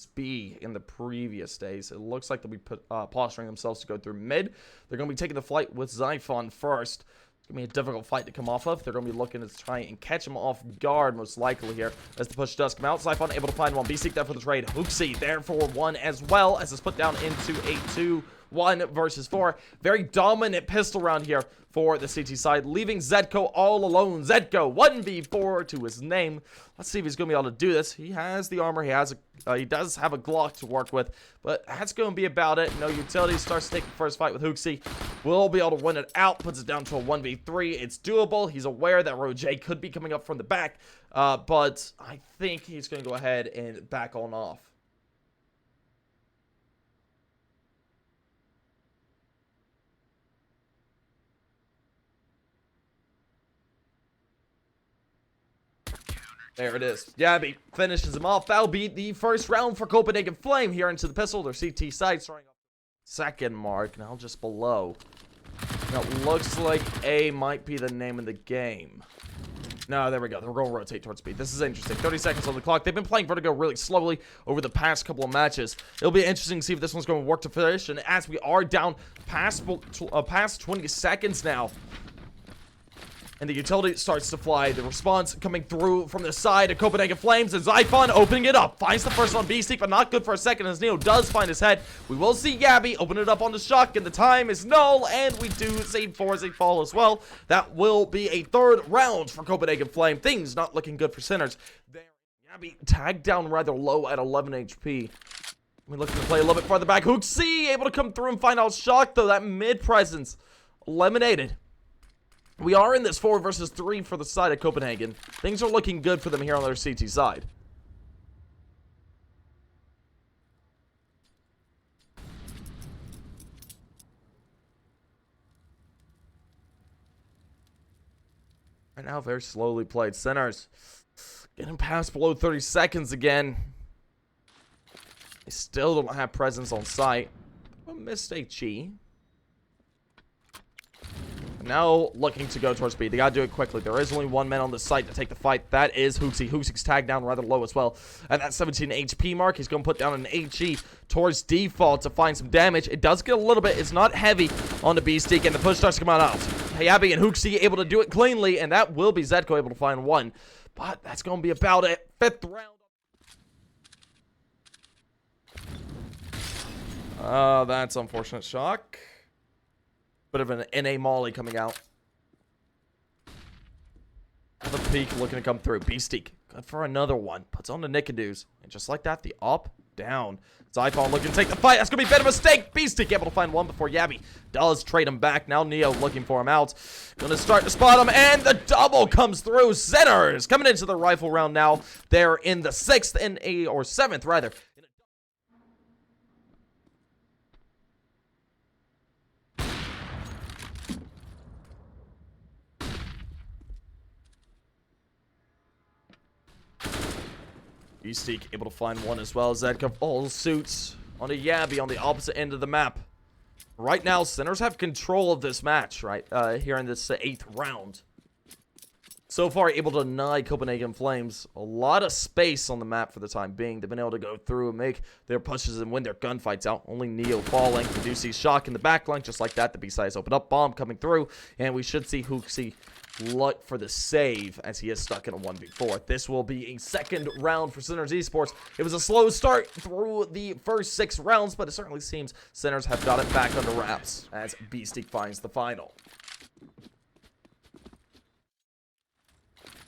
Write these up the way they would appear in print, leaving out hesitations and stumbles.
towards B in the previous days. It looks like they'll be posturing themselves to go through mid. They're going to be taking the fight with Zyphon first. It's going to be a difficult fight to come off of. They're going to be looking to try and catch him off guard, most likely here, as the push does come out. Zyphon able to find one. B-Seek there for the trade. Hooksy there for one as well, as it's put down into a 2-1 versus 4. Very dominant pistol round here for the CT side, leaving Zedko all alone. Zedko 1v4 to his name. Let's see if he's going to be able to do this. He has the armor. He does have a Glock to work with, but that's going to be about it. No utility. Starts to take the first fight with Hooksy. Will be able to win it out. Puts it down to a 1v3. It's doable. He's aware that Roger could be coming up from the back, but I think he's going to go ahead and back on off. There it is. Yabby finishes him off. That'll be the first round for Copenhagen Flame here into the pistol. Their CT side starting up second mark. Now just below. Now it looks like A might be the name of the game. No, there we go. They're going to rotate towards B. This is interesting. 30 seconds on the clock. They've been playing Vertigo really slowly over the past couple of matches. It'll be interesting to see if this one's going to work to finish. And as we are down past 20 seconds now, and the utility starts to fly. The response coming through from the side of Copenhagen Flames. And Zyphon opening it up. Finds the first on B-Seek, but not good for a second as Neo does find his head. We will see Yabby open it up on the shotgun. The time is null, and we do see 4 as they fall as well. That will be a third round for Copenhagen Flame. Things not looking good for Sinners. There, Yabby tagged down rather low at 11 HP. We're looking to play a little bit farther back. Hooksy able to come through and find out shock, though. That mid presence eliminated. We are in this 4 versus 3 for the side of Copenhagen. Things are looking good for them here on their CT side. Right now, very slowly played. Sinners getting past below 30 seconds again. They still don't have presence on site. A mistake, Chi. Now looking to go towards B. They gotta do it quickly. There is only one man on the site to take the fight. That is Hooksy. Hooksy's tagged down rather low as well. At that 17 HP mark, he's going to put down an HE towards default to find some damage. It does get a little bit. It's not heavy on the B-Stick, and the push starts to come out. Hayabi and Hooksy able to do it cleanly, and that will be Zedko able to find one. But that's going to be about it. 5th round. That's unfortunate shock. Bit of an NA Molly coming out. The peak looking to come through. B-Steak. Good for another one. Puts on the Nickadoos. And just like that, the up, down. Zyphon looking to take the fight. That's going to be a bit of a mistake. B-Steak able to find one before Yabby does trade him back. Now Neo looking for him out. Going to start to spot him. And the double comes through. Sinners coming into the rifle round now. They're in the 6th and 7th rather. B-Steak able to find one as well. Zedka all suits on a Yabby on the opposite end of the map. Right now, Sinners have control of this match, right? Here in this 8th round. So far, able to deny Copenhagen Flames a lot of space on the map for the time being. They've been able to go through and make their pushes and win their gunfights out. Only Neo falling. We do see Shock in the backline, just like that. The B-side is open up. Bomb coming through. And we should see Hooksy look for the save as he is stuck in a 1v4. This will be a 2nd round for Sinners Esports. It was a slow start through the first 6 rounds, but it certainly seems Sinners have got it back under wraps as B-Steak finds the final.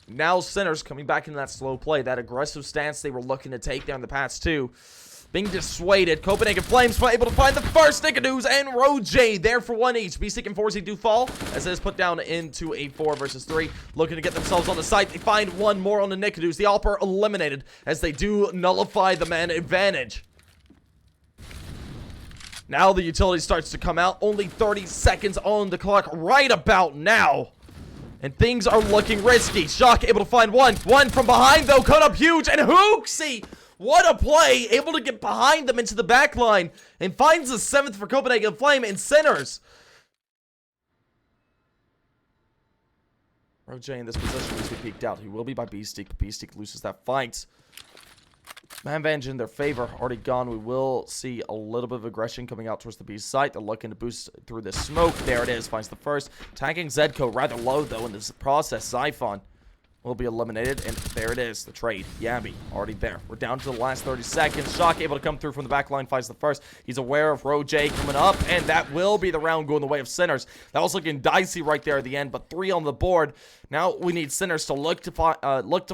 Now Sinners coming back into that slow play, that aggressive stance they were looking to take there in the past 2. Being dissuaded, Copenhagen Flames were able to find the first Nickadoos, and Roger there for 1 each. B-Stick and 4Z do fall, as it is put down into a 4 versus 3. Looking to get themselves on the site. They find one more on the Nickadoos. The Alper eliminated, as they do nullify the man advantage. Now the utility starts to come out. Only 30 seconds on the clock right about now. And things are looking risky. Shock able to find one. One from behind, though, cut up huge. And Hooksy, what a play. Able to get behind them into the back line. And finds the 7th for Copenhagen Flame and Sinners. Roger in this position needs to be peeked out. He will be by B-Steak. B-Steak loses that fight. Man advantage in their favor. Already gone. We will see a little bit of aggression coming out towards the B site. They're looking to boost through the smoke. There it is. Finds the first. Tagging Zedco rather low, though, in this process. Zyphon will be eliminated. And there it is. The trade. Yabby already there. We're down to the last 30 seconds. Shock able to come through from the back line. Finds the first. He's aware of Roj coming up. And that will be the round going the way of Sinners. That was looking dicey right there at the end. But 3 on the board. Now we need Sinners to look to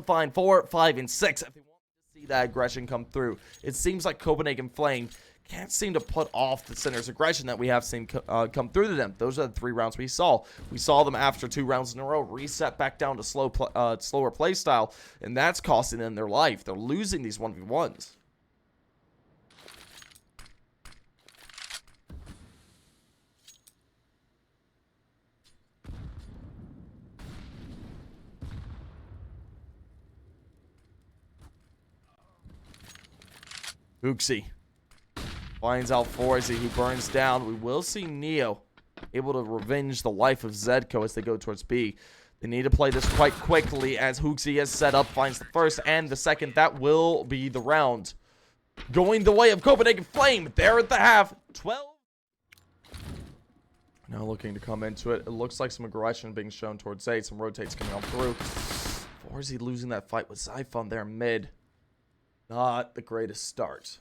find 4, 5, and 6. If they want to see that aggression come through. It seems like Copenhagen Flame can't seem to put off the Sinners' aggression that we have seen come through to them. Those are the 3 rounds we saw. We saw them after 2 rounds in a row reset back down to slower play style, and that's costing them their life. They're losing these 1v1s. Hooksy finds out Forzy, who burns down. We will see Neo able to revenge the life of Zedco as they go towards B. They need to play this quite quickly as Hooksy is set up, finds the first and the second. That will be the round. Going the way of Copenhagen Flame. There at the half. 12. Now looking to come into it. It looks like some aggression being shown towards A. Some rotates coming on through. Forzy losing that fight with Zyphon there mid. Not the greatest start.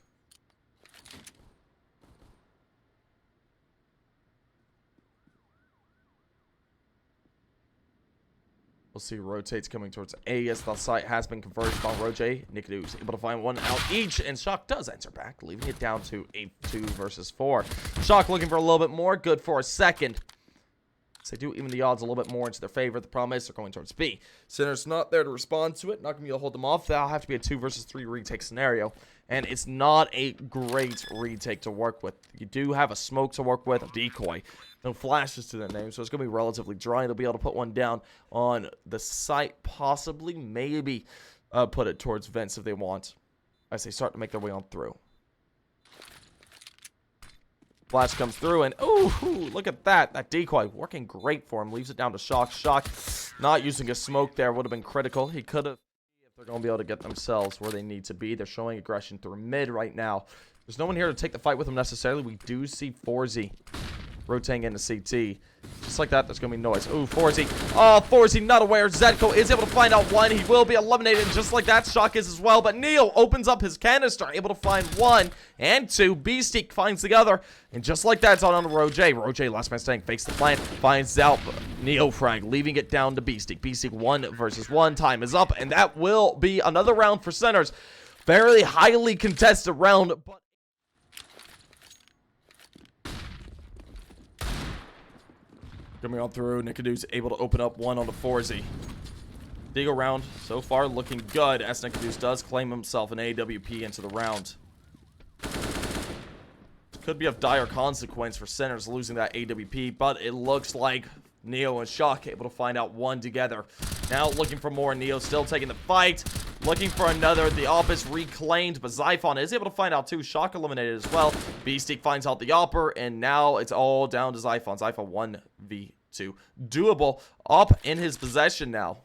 We'll see rotates coming towards A as the site has been converged by Roj. Nikidu's able to find 1 out each, and Shock does answer back, leaving it down to a 2 versus 4. Shock looking for a little bit more, good for a second. So they do even the odds a little bit more into their favor. The problem is they're going towards B. Sinner's not there to respond to it, not going to be able to hold them off. That'll have to be a 2 versus 3 retake scenario, and it's not a great retake to work with. You do have a smoke to work with, a decoy. No flashes to that name, so it's going to be relatively dry. They'll be able to put one down on the site, possibly, maybe put it towards vents if they want, as they start to make their way on through. Flash comes through, and ooh, look at that. That decoy working great for him. Leaves it down to Shock. Shock not using a smoke there would have been critical. He could have, if they're going to be able to get themselves where they need to be. They're showing aggression through mid right now. There's no one here to take the fight with them necessarily. We do see Forzy rotating into CT. Just like that, there's going to be noise. Ooh, Forzy. Oh, Forzy not aware. Zedco is able to find out 1. He will be eliminated. And just like that, Shock is as well. But Neo opens up his canister, able to find 1 and 2. Beastie finds the other. And just like that, it's on to Roj. Roj, last man standing, fakes the plant. Finds out Neo frag, leaving it down to Beastie. Beastie 1 versus 1. Time is up. And that will be another round for Sinners. Very highly contested round, but coming on through, Nikidu's able to open up 1 on the Forzy. Dig around, so far looking good, as Nikidu's does claim himself an AWP into the round. Could be of dire consequence for Sinners losing that AWP, but it looks like Neo and Shock able to find out 1 together. Now looking for more. Neo still taking the fight. Looking for another. The Opus reclaimed, but Zyphon is able to find out 2. Shock eliminated as well. Beastie finds out the Opper, and now it's all down to Zyphon. Zyphon 1v2. Doable. Op in his possession now.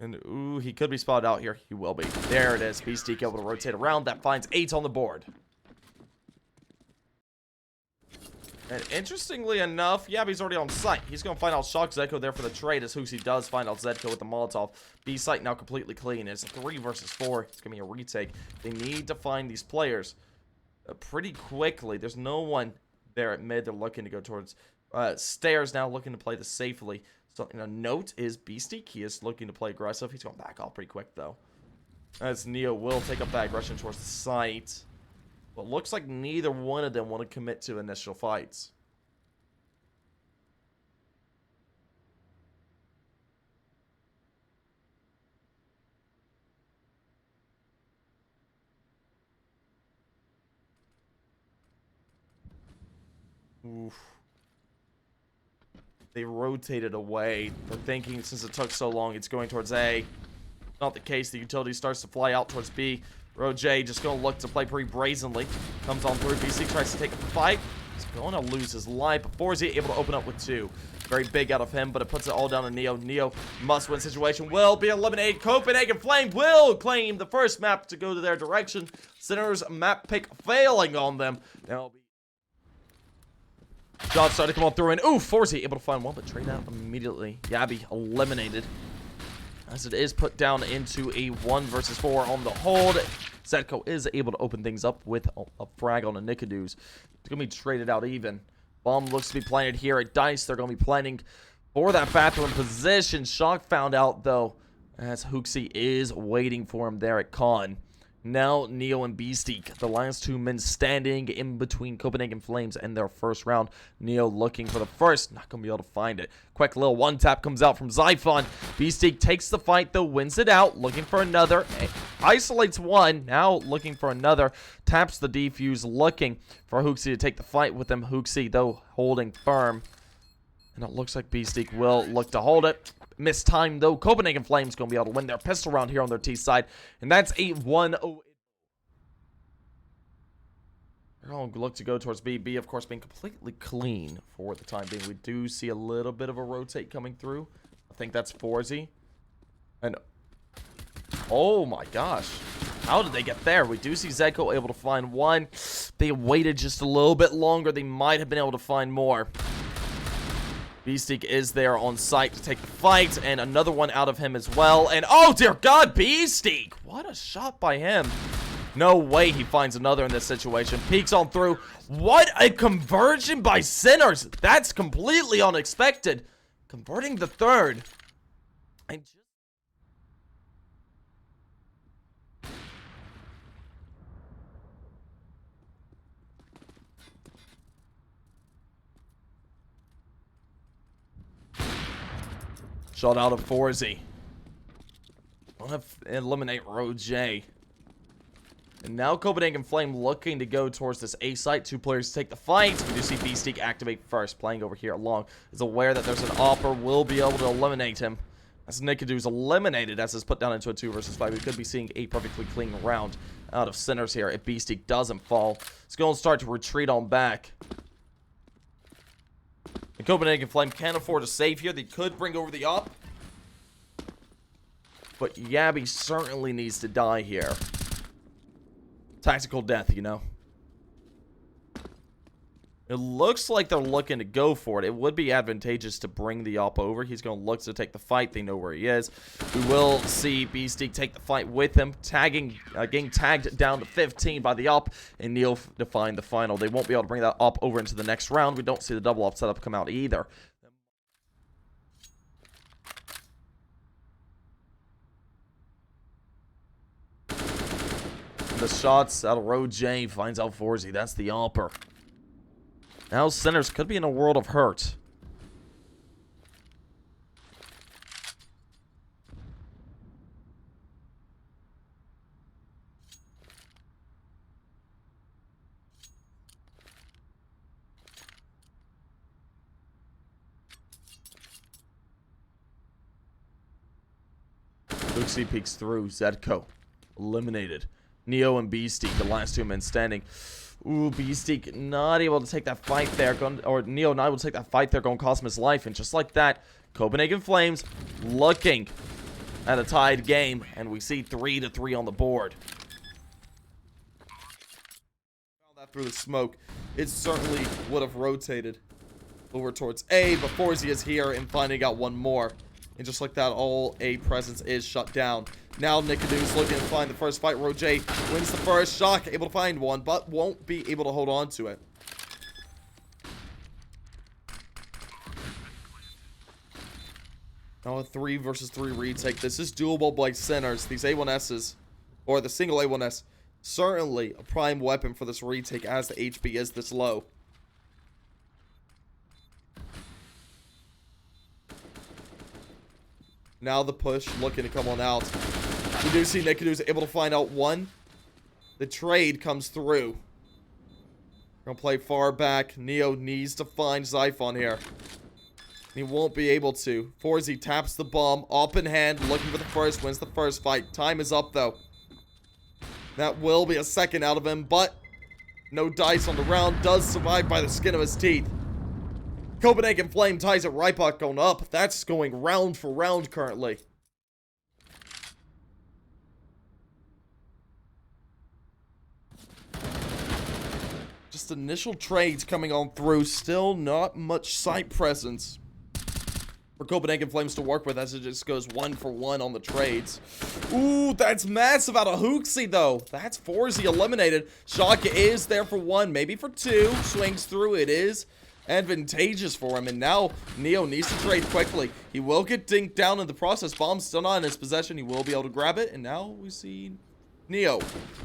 And, ooh, he could be spotted out here. He will be. There it is. Beastie able to rotate around. That finds 8 on the board. And interestingly enough, Yabby's already on site. He's going to find out Shock Zedco there for the trade, as Hooksy does find out Zedco with the Molotov. B site now completely clean. It's a 3 versus 4. It's going to be a retake. They need to find these players pretty quickly. There's no one there at mid. They're looking to go towards stairs now, looking to play this safely. So, note is Beastie. He is looking to play aggressive. He's going back off pretty quick, though. As Neo will take up that aggression towards the site. But looks like neither one of them want to commit to initial fights. Oof. They rotated away. They're thinking since it took so long, it's going towards A. Not the case. The utility starts to fly out towards B. Roj just going to look to play pretty brazenly. Comes on through. BC tries to take up the fight. He's going to lose his life. Before is he able to open up with 2. Very big out of him, but it puts it all down to Neo. Neo must-win situation will be eliminated. Copenhagen Flame will claim the first map to go to their direction. Sinner's map pick failing on them. Now shots started to come on through, and ooh, Forzy able to find one, but trade out immediately. Yabby eliminated, as it is put down into a 1 versus 4 on the hold. Zetko is able to open things up with a frag on a Nikaduz. It's going to be traded out even. Bomb looks to be planted here at Dice. They're going to be planning for that bathroom position. Shock found out, though, as Hooksy is waiting for him there at Con. Now, Neo and Beastique, the last 2 men standing in between Copenhagen Flames and their first round. Neo looking for the first, not going to be able to find it. Quick little one-tap comes out from Zyphon. Beastique takes the fight, though, wins it out, looking for another. Isolates one, now looking for another. Taps the defuse, looking for Hooksy to take the fight with him. Hooksy, though, holding firm. And it looks like Beastique will look to hold it. Missed time, though. Copenhagen Flames going to be able to win their pistol round here on their T side. And that's a 1-0. They're going to look to go towards B. B, of course, being completely clean for the time being. We do see a little bit of a rotate coming through. I think that's Forzy. And oh my gosh. How did they get there? We do see Zeko able to find one. They waited just a little bit longer. They might have been able to find more. Beastique is there on site to take the fight, and another one out of him as well. And oh dear God, Beastique! What a shot by him. No way he finds another in this situation. Peeks on through. What a conversion by Sinners! That's completely unexpected. Converting the third. And just shot out of Forzy. We'll have to eliminate Roger. And now Copenhagen Flame looking to go towards this A site. 2 players take the fight. We do see Beastique activate first. Playing over here along. Is aware that there's an Opper. Will be able to eliminate him. As Nikadu's eliminated as is put down into a 2 versus 5. We could be seeing a perfectly clean round out of Sinners here if Beastique doesn't fall. It's going to start to retreat on back. The Copenhagen Flame can't afford to save here. They could bring over the op. But Yabby certainly needs to die here. Tactical death, you know. It looks like they're looking to go for it. It would be advantageous to bring the op over. He's going to look to take the fight. They know where he is. We will see Beastique take the fight with him. Getting tagged down to 15 by the op. And Neil define the final. They won't be able to bring that op over into the next round. We don't see the double op setup come out either. The shots out of Roger finds out Forzy. That's the opper. Now Sinners could be in a world of hurt. Luxie peeks through. Zedko eliminated. Neo and Beastique, the last 2 men standing. Ooh, Beastique not able to take that fight there. Or Neo not able to take that fight there. Going to cost him his life. And just like that, Copenhagen Flames looking at a tied game. And we see 3-3 on the board. Found that through the smoke. It certainly would have rotated over towards A. But Forzy is here and finding out one more. And just like that, all A presence is shut down. Now Nikadu's looking to find the first fight. Roger wins the first. Shock able to find one, but won't be able to hold on to it. Now a 3 versus 3 retake. This is doable by Sinners. These A1Ss, or the single A1S, certainly a prime weapon for this retake as the HP is this low. Now the push looking to come on out. We do see Nikadu's able to find out one. The trade comes through. Gonna play far back. Neo needs to find Zyphon here. He won't be able to. Forzy taps the bomb. Up in hand. Looking for the first. Wins the first fight. Time is up though. That will be a second out of him. But No dice on the round. Does survive by the skin of his teeth. Copenhagen Flame ties it right back on up. That's going round for round currently. Just initial trades coming on through. Still not much site presence for Copenhagen Flames to work with as it just goes 1 for 1 on the trades. Ooh, that's massive out of Hooksy, though. That's 4Z eliminated. Shock is there for 1, maybe for 2. Swings through. It is advantageous for him. And now Neo needs to trade quickly. He will get dinked down in the process. Bomb's still not in his possession. He will be able to grab it. And now we see Neo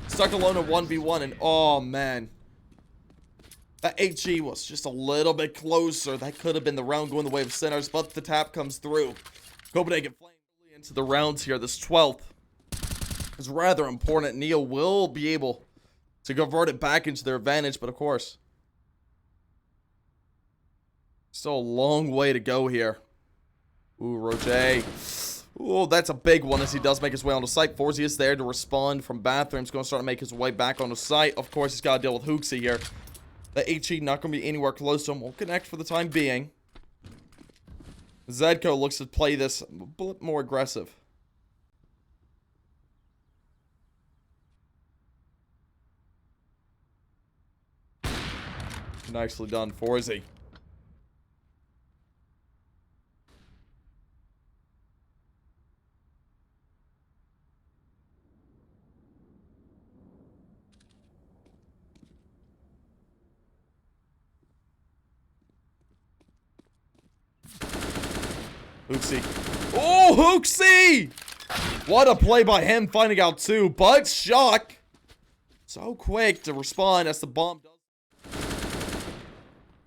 stuck alone in 1v1. And oh, man. That HE was just a little bit closer. That could have been the round going the way of Sinners, but the tap comes through. Copenhagen Flame into the rounds here. This 12th is rather important. Neo will be able to convert it back into their advantage, but of course, still a long way to go here. Ooh, Roger. Ooh, that's a big one as he does make his way onto site. 4Z is there to respond from bathrooms. Going to start to make his way back onto site. Of course, he's got to deal with Hooksy here. The HE not going to be anywhere close to him. Won't connect for the time being. Zedco looks to play this a bit more aggressive. Nicely done, 4Z. Hooksy. Oh, Hooksy! What a play by him finding out too. But Shock so quick to respond as the bomb does.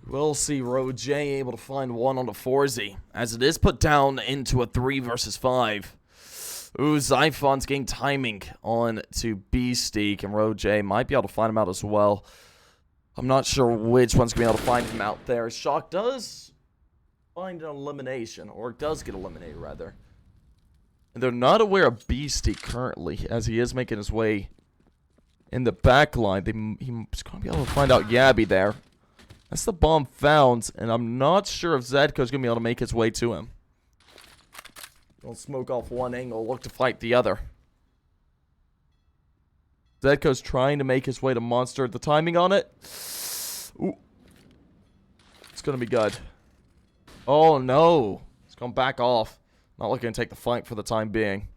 We'll see Roger able to find one on the 4Z as it is put down into a 3 versus 5. Ooh, Zyphon's getting timing on to Beastique, and Roger might be able to find him out as well. I'm not sure which one's going to be able to find him out there. Shock does find an elimination, or does get eliminated rather. And they're not aware of Beastie currently, as he is making his way in the back line. He's going to be able to find out Yabby there. That's the bomb found, and I'm not sure if Zedco's going to be able to make his way to him. Don't smoke off one angle, look to fight the other. Zedco's trying to make his way to Monster. The timing on it. Ooh. It's going to be good. Oh, no. It's gone back off. Not looking to take the fight for the time being.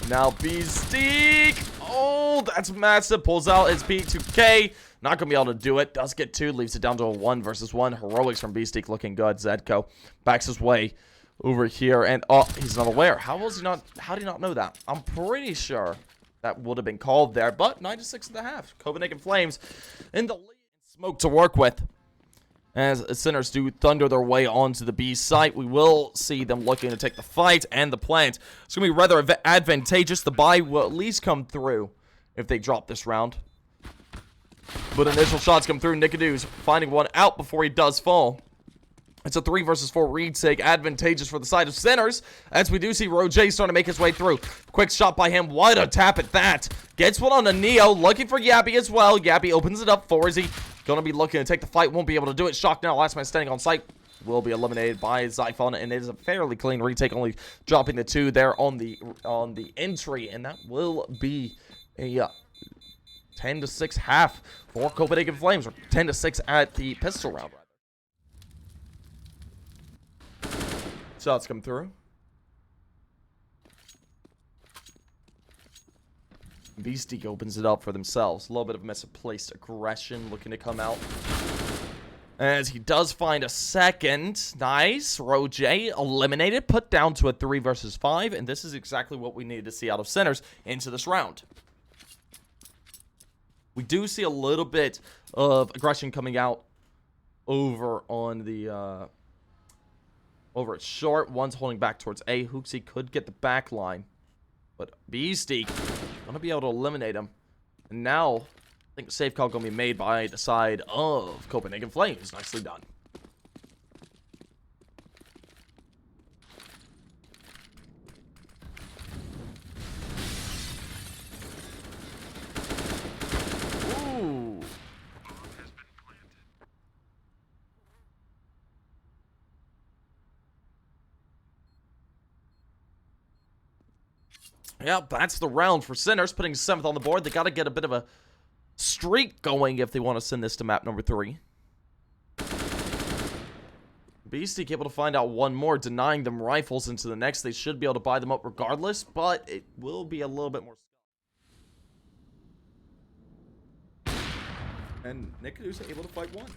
Now Beastique. Oh, that's massive. Pulls out his P2K. Not going to be able to do it. Does get 2. Leaves it down to a 1 versus 1. Heroics from Beastique looking good. Zedco backs his way over here. And, oh, he's not aware. How did he not know that? I'm pretty sure that would have been called there, but 96.5. Copenhagen Flames in the lead. Smoke to work with as Sinners do thunder their way onto the B site. We will see them looking to take the fight and the plant. It's going to be rather advantageous. The buy will at least come through if they drop this round. But initial shots come through. Nicodemus finding one out before he does fall. It's a 3 versus 4 retake, advantageous for the side of Sinners, as we do see Roger starting to make his way through. Quick shot by him. What a tap at that. Gets one on the Neo, looking for Yabby as well. Yabby opens it up. 4Z going to be looking to take the fight. Won't be able to do it. Shock now. Last man standing on site will be eliminated by Zyphon, and it is a fairly clean retake, only dropping the 2 there on the entry, and that will be a 10-6 half for Copenhagen Flames, or 10-6 at the pistol round. Shots come through. Beastie opens it up for themselves. A little bit of misplaced aggression looking to come out. As he does find a second. Nice. Roger eliminated. Put down to a 3 versus 5. And this is exactly what we needed to see out of Sinners into this round. We do see a little bit of aggression coming out over on the... over at short. One's holding back towards A. Hooksy could get the back line. But Beastie going to be able to eliminate him. And now, I think the safe call going to be made by the side of Copenhagen Flames. Nicely done. Yeah, that's the round for Sinners, putting 7th on the board. They got to get a bit of a streak going if they want to send this to map number 3. Beastie able to find out one more, denying them rifles into the next. They should be able to buy them up regardless, but it will be a little bit more. And Nikadusa able to fight one.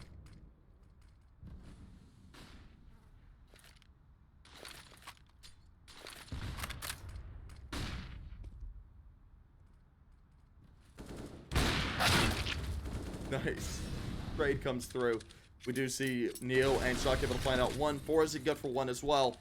Nice. Trade comes through. We do see Neo and Shock able to find out one. Forza good for one as well.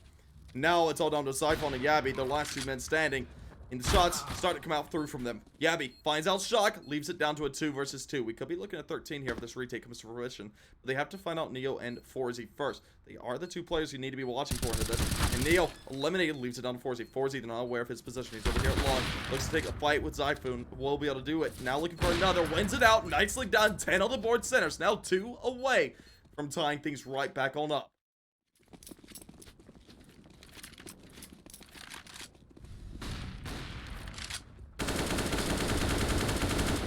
Now it's all down to Zyphon and Yabby, the last 2 men standing. And the shots start to come out through from them. Yabby finds out Shock, leaves it down to a 2 versus 2. We could be looking at 13 here if this retake comes to fruition. But they have to find out Neo and Forzy first. They are the 2 players you need to be watching for into this. And Neo eliminated, leaves it down to Forzy. Forzy, they're not aware of his position. He's over here at long. Looks to take a fight with Zyphon. Will be able to do it. Now looking for another. Wins it out. Nicely done. 10 on the board. Centers. Now 2 away from tying things right back on up.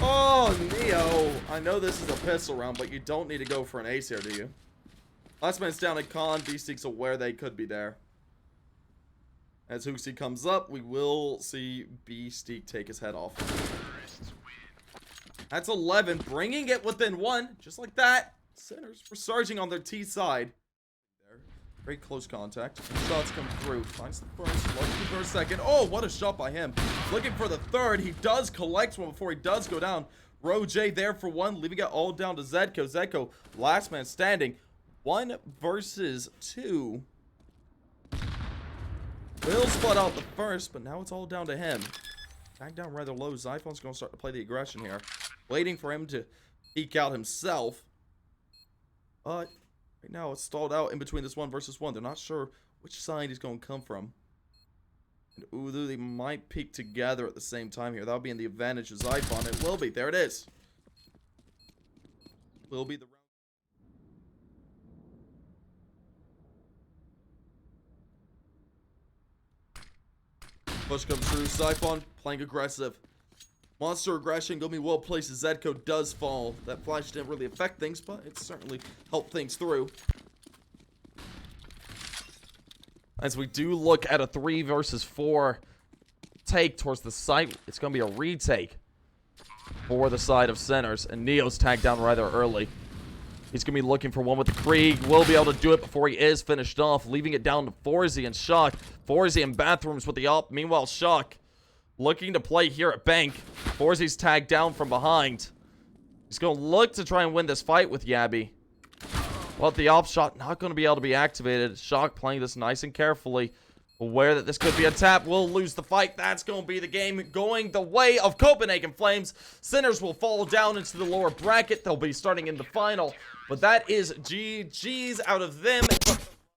Oh, Neo. I know this is a pistol round, but you don't need to go for an ace here, do you? Last man's down at Con. B-Steak's aware they could be there. As Hoosey comes up, we will see B-Steak take his head off. That's 11, bringing it within 1. Just like that. Sinners were surging on their T side. There. Very close contact. Shots come through. Finds the first. Looking for a second. Oh, what a shot by him. Looking for the third. He does collect one before he does go down. Ro-J there for 1. Leaving it all down to Zedko. Zedko, last man standing. 1 versus 2. Will spot out the first, but now it's all down to him. Back down rather low. Zyphon's going to start to play the aggression here. Waiting for him to peek out himself. But right now it's stalled out in between this 1 versus 1. They're not sure which side he's going to come from. And ooh, they might peek together at the same time here. That'll be in the advantage of Zyphon. It will be. There it is. Will be the round. Push comes through. Zyphon playing aggressive. Monster aggression gonna be well placed as Zedko does fall. That flash didn't really affect things, but it certainly helped things through. As we do look at a 3 versus 4 take towards the site, it's gonna be a retake for the side of Centers, and Neo's tagged down rather early. He's gonna be looking for one with the Krieg. Will be able to do it before he is finished off, leaving it down to Forzy and Shock. Forzy in bathrooms with the op. Meanwhile, Shock looking to play here at Bank. Forzy's tagged down from behind. He's going to look to try and win this fight with Yabby. But the op shot not going to be able to be activated. Shock playing this nice and carefully. Aware that this could be a tap. Will lose the fight. That's going to be the game going the way of Copenhagen Flames. Sinners will fall down into the lower bracket. They'll be starting in the final. But that is GG's out of them.